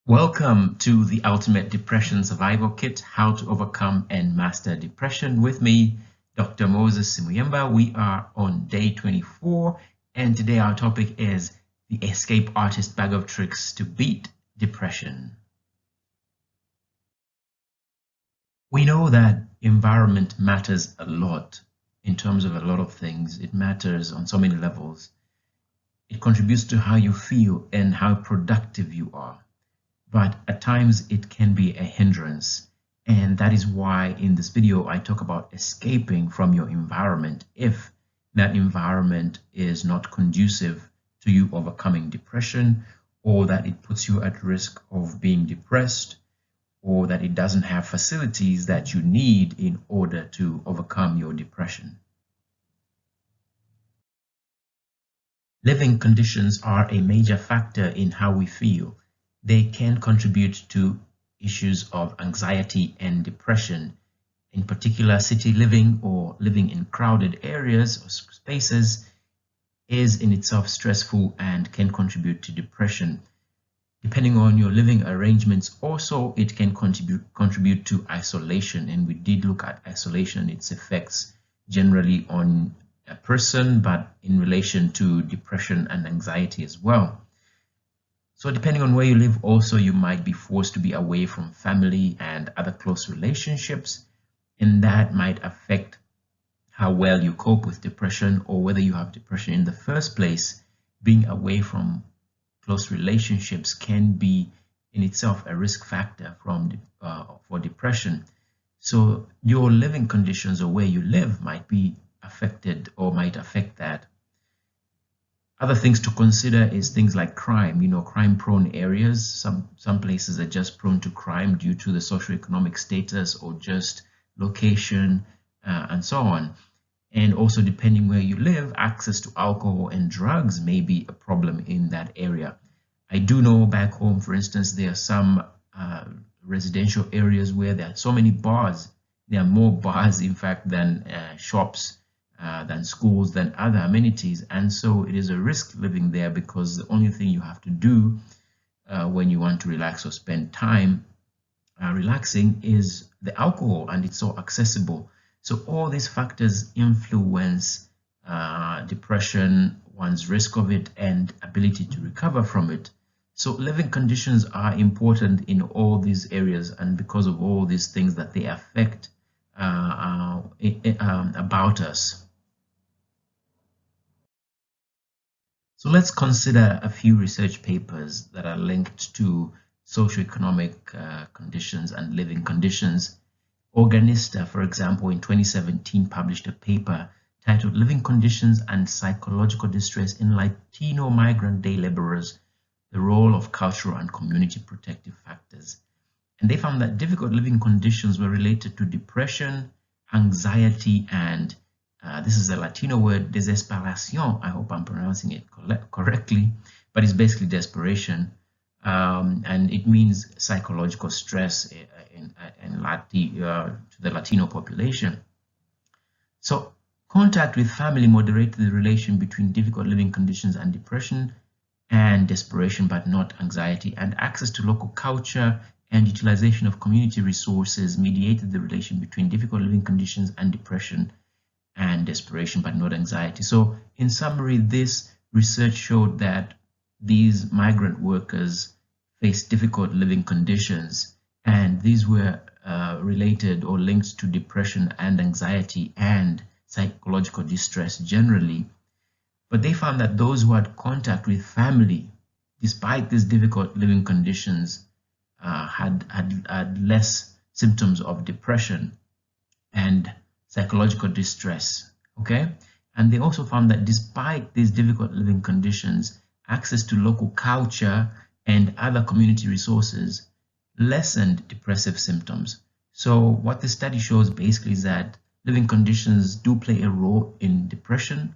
Welcome to the Ultimate Depression Survival Kit, How to Overcome and Master Depression with me, Dr. Moses Simuyemba. We are on day 24, and today our topic is the Escape Artist Bag of Tricks to Beat Depression. We know that environment matters a lot in terms of a lot of things. It matters on so many levels. It contributes to how you feel and how productive you are. But at times it can be a hindrance. And that is why in this video, I talk about escaping from your environment if that environment is not conducive to you overcoming depression, or that it puts you at risk of being depressed, or that it doesn't have facilities that you need in order to overcome your depression. Living conditions are a major factor in how we feel. They can contribute to issues of anxiety and depression. In particular, city living or living in crowded areas or spaces is in itself stressful and can contribute to depression. Depending on your living arrangements, also it can contribute to isolation. And we did look at isolation, its effects generally on a person, but in relation to depression and anxiety as well. So depending on where you live, also you might be forced to be away from family and other close relationships, and that might affect how well you cope with depression or whether you have depression in the first place. Being away from close relationships can be in itself a risk factor for depression. So your living conditions or where you live might be affected or might affect that. Other things to consider is things like crime, crime-prone areas. Some places are just prone to crime due to the socioeconomic status or just location and so on. And also, depending where you live, access to alcohol and drugs may be a problem in that area. I do know back home, for instance, there are some residential areas where there are so many bars. There are more bars, in fact, than shops, than schools, than other amenities. And so it is a risk living there, because the only thing you have to do when you want to relax or spend time relaxing is the alcohol, and it's so accessible. So all these factors influence depression, one's risk of it, and ability to recover from it. So living conditions are important in all these areas, and because of all these things that they affect about us. So let's consider a few research papers that are linked to socioeconomic conditions and living conditions. Organista, for example, in 2017 published a paper titled Living Conditions and Psychological Distress in Latino Migrant Day Laborers, the Role of Cultural and Community Protective Factors. And they found that difficult living conditions were related to depression, anxiety, and this is a Latino word, desesperación. I hope I'm pronouncing it correctly, but it's basically desperation. And it means psychological stress to the Latino population. So contact with family moderated the relation between difficult living conditions and depression and desperation, but not anxiety. And access to local culture and utilization of community resources mediated the relation between difficult living conditions and depression and desperation, but not anxiety. So in summary, this research showed that these migrant workers faced difficult living conditions, and these were related or linked to depression and anxiety and psychological distress generally. But they found that those who had contact with family, despite these difficult living conditions, had less symptoms of depression and psychological distress. Okay, and they also found that despite these difficult living conditions, access to local culture and other community resources lessened depressive symptoms. So what the study shows basically is that living conditions do play a role in depression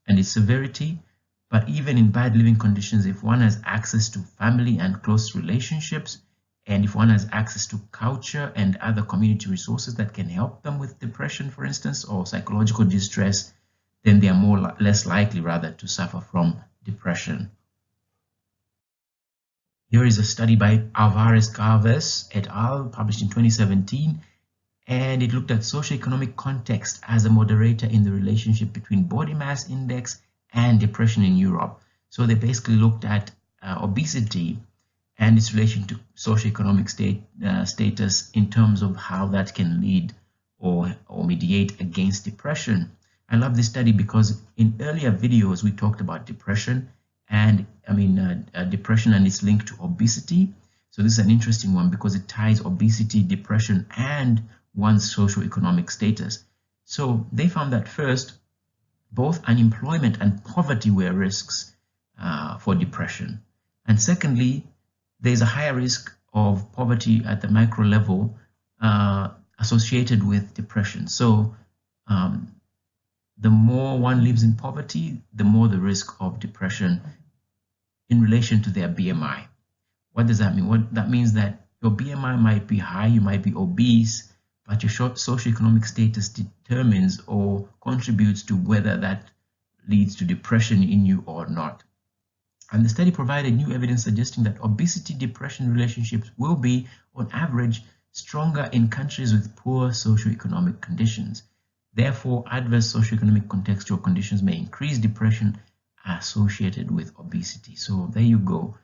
and its severity, but even in bad living conditions, if one has access to family and close relationships, and if one has access to culture and other community resources that can help them with depression, for instance, or psychological distress, then they are less likely rather to suffer from depression. Here is a study by Alvarez-Garves et al., published in 2017, and it looked at socioeconomic context as a moderator in the relationship between body mass index and depression in Europe. So they basically looked at obesity and its relation to socioeconomic status in terms of how that can lead or mediate against depression. I love this study because in earlier videos we talked about depression and depression and its link to obesity. So this is an interesting one because it ties obesity, depression, and one's socioeconomic status. So they found that first, both unemployment and poverty were risks for depression. And secondly, there's a higher risk of poverty at the micro level associated with depression. So the more one lives in poverty, the more the risk of depression in relation to their BMI. What does that mean? That means that your BMI might be high, you might be obese, but your socioeconomic status determines or contributes to whether that leads to depression in you or not. And the study provided new evidence suggesting that obesity-depression relationships will be, on average, stronger in countries with poor socioeconomic conditions. Therefore, adverse socioeconomic contextual conditions may increase depression associated with obesity. So there you go.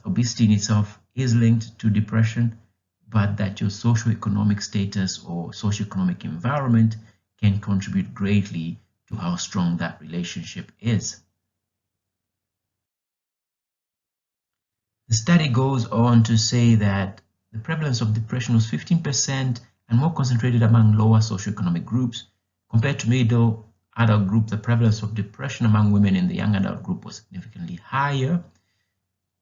Obesity in itself is linked to depression, but that your socioeconomic status or socioeconomic environment can contribute greatly to how strong that relationship is. The study goes on to say that the prevalence of depression was 15% and more concentrated among lower socioeconomic groups. Compared to middle adult group, the prevalence of depression among women in the young adult group was significantly higher.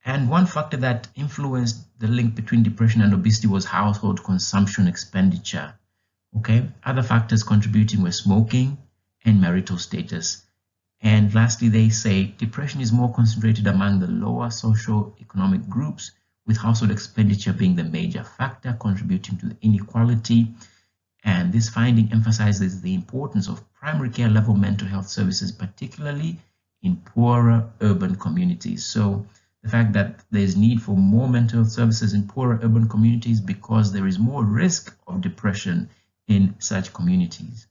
And one factor that influenced the link between depression and obesity was household consumption expenditure. Okay, other factors contributing were smoking and marital status. And lastly, they say depression is more concentrated among the lower socioeconomic groups, with household expenditure being the major factor contributing to the inequality. And this finding emphasizes the importance of primary care level mental health services, particularly in poorer urban communities. So the fact that there's need for more mental health services in poorer urban communities because there is more risk of depression in such communities.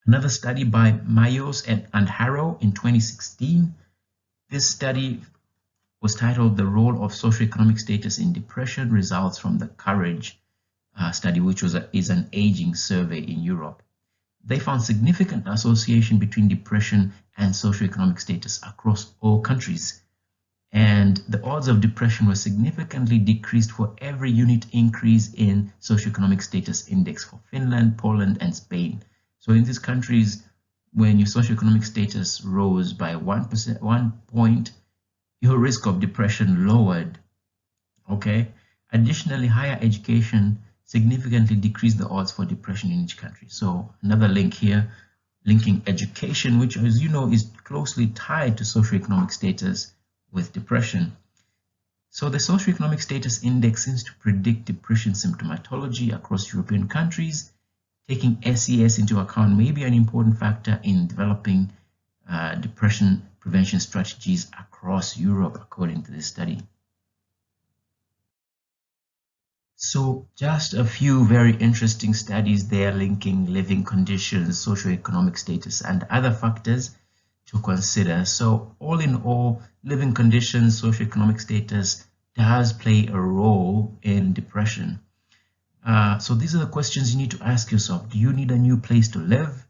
Another study by Mayos and Harrow in 2016. This study was titled "The Role of Socioeconomic Status in Depression Results from the Courage Study," which is an aging survey in Europe. They found significant association between depression and socioeconomic status across all countries. And the odds of depression were significantly decreased for every unit increase in socioeconomic status index for Finland, Poland, and Spain. So in these countries, when your socioeconomic status rose by 1 point, your risk of depression lowered. Okay. Additionally, higher education significantly decreased the odds for depression in each country. So another link here, linking education, which, as you know, is closely tied to socioeconomic status with depression. So the socioeconomic status index seems to predict depression symptomatology across European countries. Taking SES into account may be an important factor in developing depression prevention strategies across Europe, according to this study. So just a few very interesting studies there linking living conditions, socioeconomic status, and other factors to consider. So all in all, living conditions, socioeconomic status does play a role in depression. So these are the questions you need to ask yourself. Do you need a new place to live?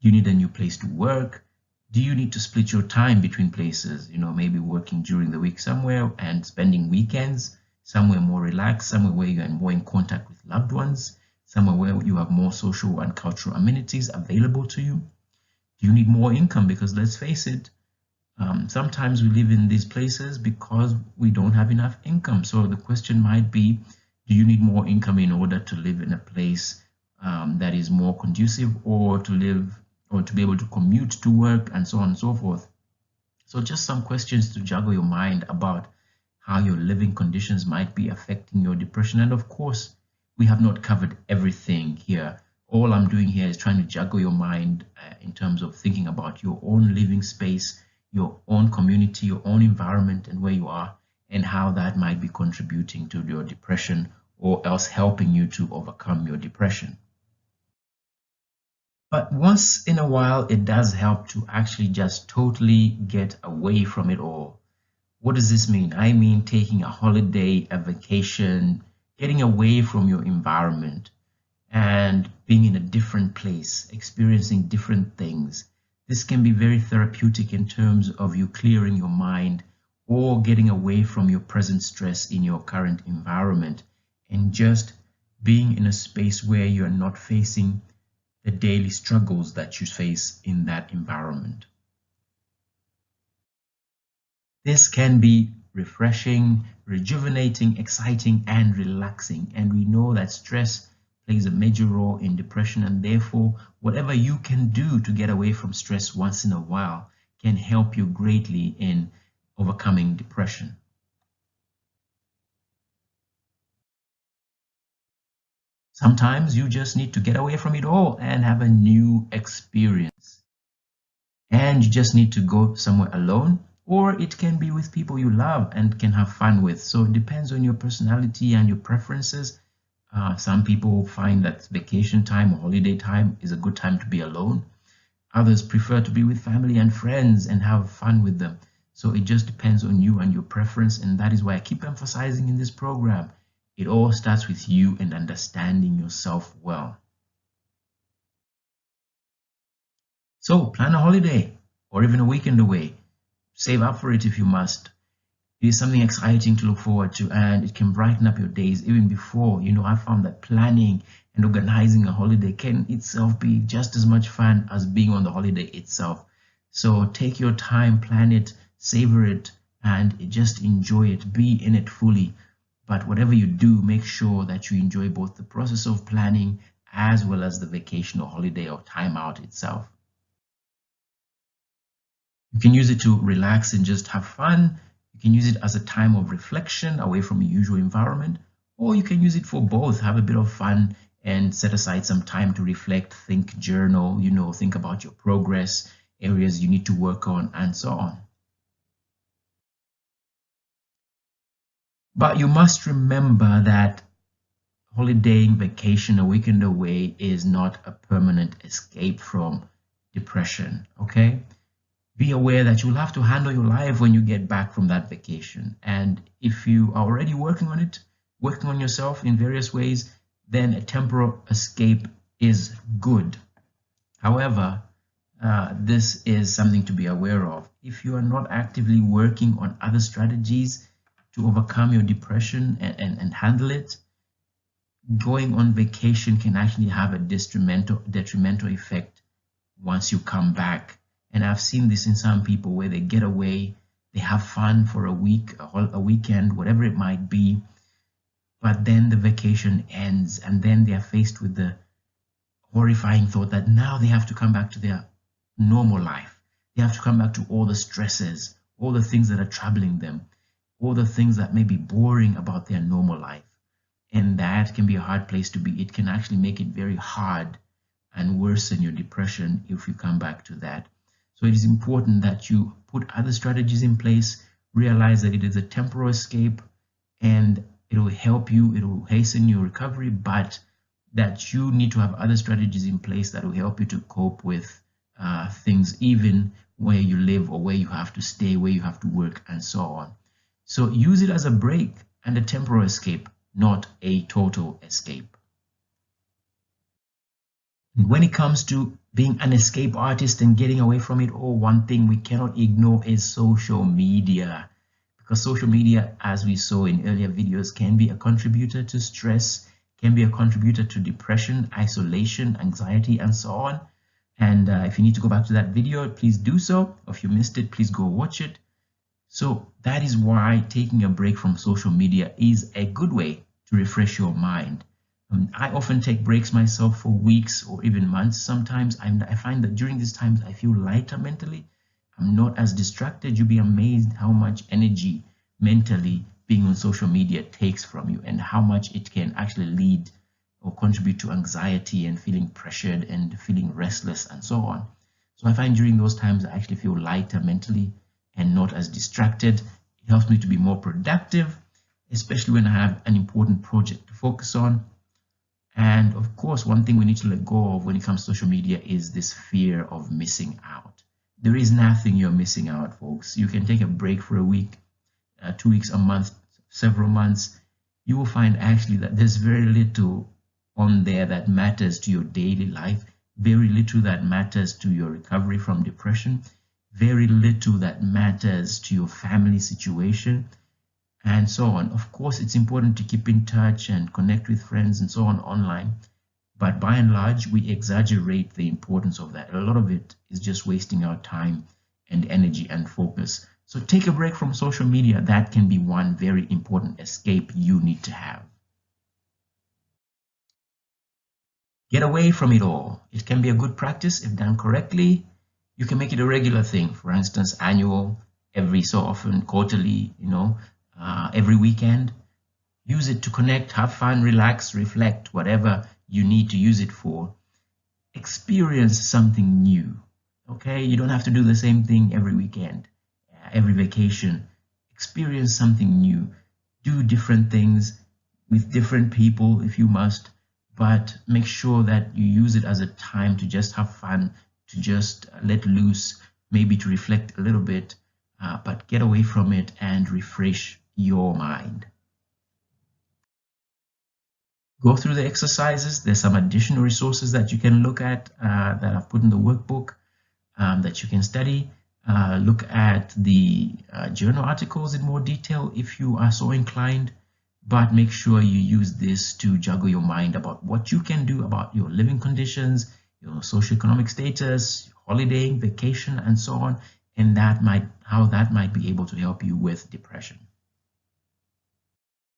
Do you need a new place to work? Do you need to split your time between places? Maybe working during the week somewhere and spending weekends somewhere more relaxed, somewhere where you are more in contact with loved ones, somewhere where you have more social and cultural amenities available to you. Do you need more income? Because let's face it, sometimes we live in these places because we don't have enough income. So the question might be, do you need more income in order to live in a place that is more conducive, or to live or to be able to commute to work, and so on and so forth? So just some questions to juggle your mind about how your living conditions might be affecting your depression. And of course, we have not covered everything here. All I'm doing here is trying to juggle your mind in terms of thinking about your own living space, your own community, your own environment, and where you are, and how that might be contributing to your depression or else helping you to overcome your depression. But once in a while, it does help to actually just totally get away from it all. What does this mean? I mean taking a holiday, a vacation, getting away from your environment and being in a different place, experiencing different things. This can be very therapeutic in terms of you clearing your mind or getting away from your present stress in your current environment and just being in a space where you're not facing the daily struggles that you face in that environment. This can be refreshing, rejuvenating, exciting, and relaxing. And we know that stress plays a major role in depression, and therefore, whatever you can do to get away from stress once in a while can help you greatly in overcoming depression. Sometimes you just need to get away from it all and have a new experience. And you just need to go somewhere alone, or it can be with people you love and can have fun with. So it depends on your personality and your preferences. Some people find that vacation time or holiday time is a good time to be alone. Others prefer to be with family and friends and have fun with them. So it just depends on you and your preference. And that is why I keep emphasizing in this program, it all starts with you and understanding yourself well. So plan a holiday or even a weekend away. Save up for it if you must. It is something exciting to look forward to, and it can brighten up your days even before. I found that planning and organizing a holiday can itself be just as much fun as being on the holiday itself. So take your time, plan it, savor it, and just enjoy it. Be in it fully. But whatever you do, make sure that you enjoy both the process of planning as well as the vacation or holiday or time out itself. You can use it to relax and just have fun. You can use it as a time of reflection away from your usual environment, or you can use it for both. Have a bit of fun and set aside some time to reflect, think, journal, think about your progress, areas you need to work on, and so on. But you must remember that holidaying, vacation, a weekend away is not a permanent escape from depression, okay? Be aware that you'll have to handle your life when you get back from that vacation. And if you are already working on it, working on yourself in various ways, then a temporal escape is good. However, this is something to be aware of. If you are not actively working on other strategies to overcome your depression and handle it, going on vacation can actually have a detrimental effect once you come back. And I've seen this in some people where they get away, they have fun for a week, a weekend, whatever it might be, but then the vacation ends and then they are faced with the horrifying thought that now they have to come back to their normal life. They have to come back to all the stresses, all the things that are troubling them, all the things that may be boring about their normal life. And that can be a hard place to be. It can actually make it very hard and worsen your depression if you come back to that. So it is important that you put other strategies in place, realize that it is a temporal escape and it will help you, it will hasten your recovery, but that you need to have other strategies in place that will help you to cope with things even where you live or where you have to stay, where you have to work, and so on. So use it as a break and a temporal escape, not a total escape. And when it comes to being an escape artist and getting away from it all, one thing we cannot ignore is social media. Because social media, as we saw in earlier videos, can be a contributor to stress, can be a contributor to depression, isolation, anxiety, and so on. And if you need to go back to that video, please do so. Or if you missed it, please go watch it. So that is why taking a break from social media is a good way to refresh your mind. I often take breaks myself for weeks or even months sometimes. I find that during these times I feel lighter mentally. I'm not as distracted. You'll be amazed how much energy mentally being on social media takes from you and how much it can actually lead or contribute to anxiety and feeling pressured and feeling restless and so on. So I find during those times I actually feel lighter mentally and not as distracted. It helps me to be more productive, especially when I have an important project to focus on. And of course, one thing we need to let go of when it comes to social media is this fear of missing out. There is nothing you're missing out, folks. You can take a break for a week, 2 weeks, a month, several months. You will find actually that there's very little on there that matters to your daily life, very little that matters to your recovery from depression, very little that matters to your family situation, and so on. Of course, it's important to keep in touch and connect with friends and so on online, but by and large, we exaggerate the importance of that. A lot of it is just wasting our time and energy and focus. So take a break from social media. That can be one very important escape you need to have. Get away from it all. It can be a good practice if done correctly. You can make it a regular thing. For instance, annual, every so often, quarterly, every weekend. Use it to connect, have fun, relax, reflect, whatever you need to use it for. Experience something new. Okay, you don't have to do the same thing every weekend, every vacation. Experience something new. Do different things with different people if you must, but make sure that you use it as a time to just have fun, to just let loose, maybe to reflect a little bit, but get away from it and refresh your mind. Go through the exercises. There's some additional resources that you can look at that I've put in the workbook that you can study. Look at the journal articles in more detail if you are so inclined, but make sure you use this to juggle your mind about what you can do about your living conditions, your socioeconomic status, holidaying, vacation, and so on, and how that might be able to help you with depression.